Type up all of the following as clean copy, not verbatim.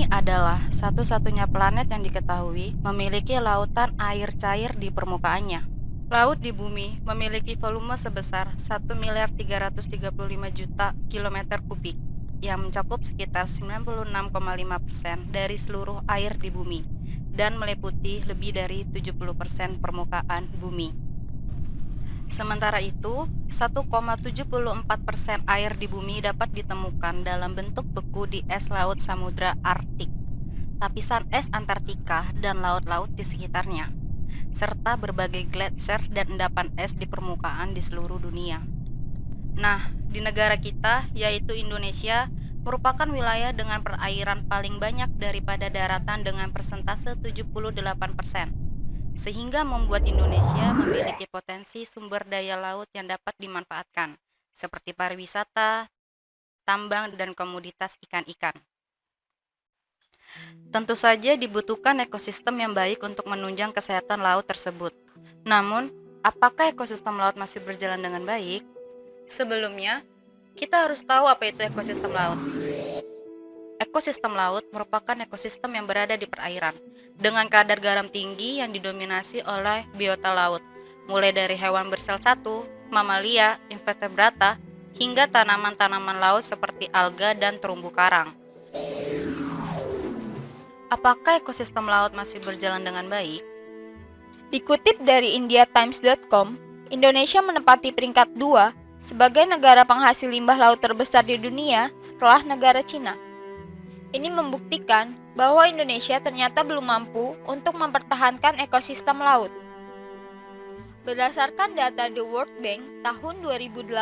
Bumi adalah satu-satunya planet yang diketahui memiliki lautan air cair di permukaannya. Laut di bumi memiliki volume sebesar 1.335 juta kilometer kubik yang mencakup sekitar 96,5% dari seluruh air di bumi dan meliputi lebih dari 70% permukaan bumi. Sementara itu, 1,74% air di bumi dapat ditemukan dalam bentuk beku di es laut Samudra Arktik, lapisan es Antartika dan laut-laut di sekitarnya, serta berbagai gletser dan endapan es di permukaan di seluruh dunia. Nah, di negara kita, yaitu Indonesia, merupakan wilayah dengan perairan paling banyak daripada daratan dengan persentase 78%, sehingga membuat Indonesia memiliki potensi sumber daya laut yang dapat dimanfaatkan, seperti pariwisata, tambang, dan komoditas ikan-ikan. Tentu saja dibutuhkan ekosistem yang baik untuk menunjang kesehatan laut tersebut. Namun, apakah ekosistem laut masih berjalan dengan baik? Sebelumnya, kita harus tahu apa itu ekosistem laut. Ekosistem laut merupakan ekosistem yang berada di perairan, dengan kadar garam tinggi yang didominasi oleh biota laut, mulai dari hewan bersel satu, mamalia, invertebrata, hingga tanaman-tanaman laut seperti alga dan terumbu karang. Apakah ekosistem laut masih berjalan dengan baik? Dikutip dari indiatimes.com, Indonesia menempati peringkat 2 sebagai negara penghasil limbah laut terbesar di dunia setelah negara Cina. Ini membuktikan bahwa Indonesia ternyata belum mampu untuk mempertahankan ekosistem laut. Berdasarkan data The World Bank tahun 2018,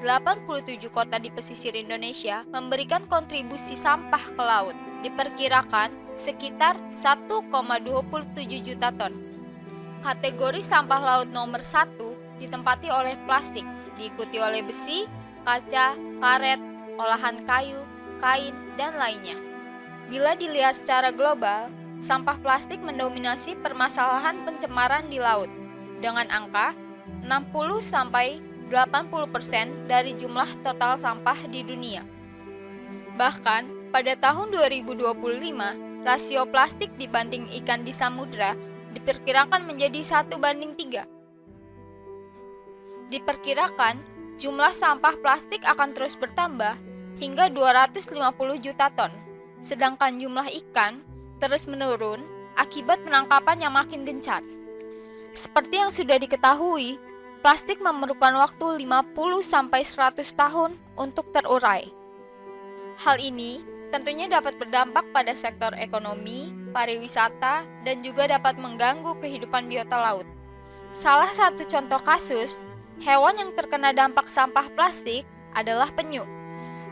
87 kota di pesisir Indonesia memberikan kontribusi sampah ke laut, diperkirakan sekitar 1,27 juta ton. Kategori sampah laut nomor 1 ditempati oleh plastik, diikuti oleh besi, kaca, karet, olahan kayu, kain, dan lainnya. Bila dilihat secara global, sampah plastik mendominasi permasalahan pencemaran di laut dengan angka 60-80% dari jumlah total sampah di dunia. Bahkan, pada tahun 2025, rasio plastik dibanding ikan di samudra diperkirakan menjadi 1:3. Diperkirakan, jumlah sampah plastik akan terus bertambah hingga 250 juta ton, sedangkan jumlah ikan terus menurun akibat penangkapan yang makin gencar. Seperti yang sudah diketahui, plastik memerlukan waktu 50-100 tahun untuk terurai. Hal ini tentunya dapat berdampak pada sektor ekonomi, pariwisata, dan juga dapat mengganggu kehidupan biota laut. Salah satu contoh kasus, hewan yang terkena dampak sampah plastik adalah penyu.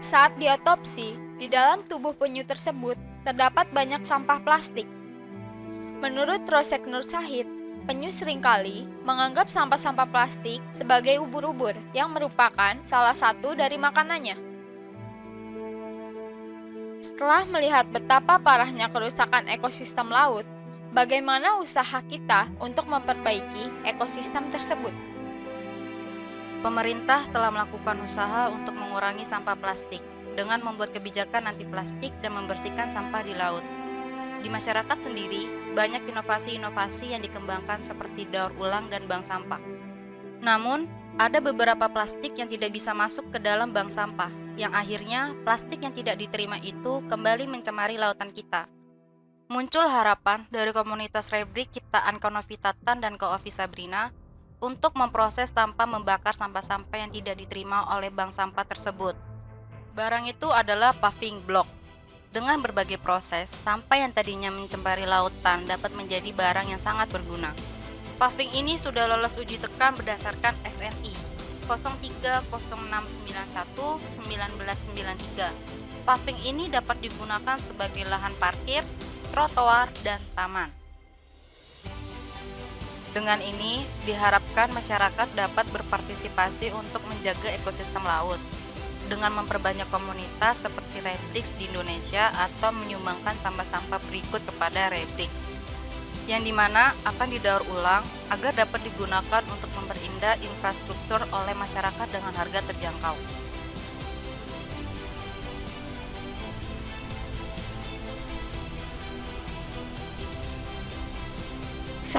Saat diotopsi, di dalam tubuh penyu tersebut terdapat banyak sampah plastik. Menurut Rosek Nur Syahid, penyu seringkali menganggap sampah-sampah plastik sebagai ubur-ubur yang merupakan salah satu dari makanannya. Setelah melihat betapa parahnya kerusakan ekosistem laut, bagaimana usaha kita untuk memperbaiki ekosistem tersebut? Pemerintah telah melakukan usaha untuk mengurangi sampah plastik dengan membuat kebijakan anti plastik dan membersihkan sampah di laut. Di masyarakat sendiri, banyak inovasi-inovasi yang dikembangkan seperti daur ulang dan bank sampah. Namun, ada beberapa plastik yang tidak bisa masuk ke dalam bank sampah, yang akhirnya plastik yang tidak diterima itu kembali mencemari lautan kita. Muncul harapan dari komunitas Rebrik ciptaan Konovitatan dan Koofi Sabrina untuk memproses tanpa membakar sampah-sampah yang tidak diterima oleh bank sampah tersebut. Barang itu adalah paving block. Dengan berbagai proses, sampah yang tadinya mencemari lautan dapat menjadi barang yang sangat berguna. Paving ini sudah lolos uji tekan berdasarkan SNI 030691-1993. Paving ini dapat digunakan sebagai lahan parkir, trotoar, dan taman. Dengan ini, diharapkan masyarakat dapat berpartisipasi untuk menjaga ekosistem laut dengan memperbanyak komunitas seperti Rebrix di Indonesia atau menyumbangkan sampah-sampah berikut kepada Rebrix, yang dimana akan didaur ulang agar dapat digunakan untuk memperindah infrastruktur oleh masyarakat dengan harga terjangkau.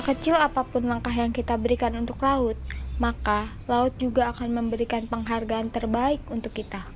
Sekecil apapun langkah yang kita berikan untuk laut, maka laut juga akan memberikan penghargaan terbaik untuk kita.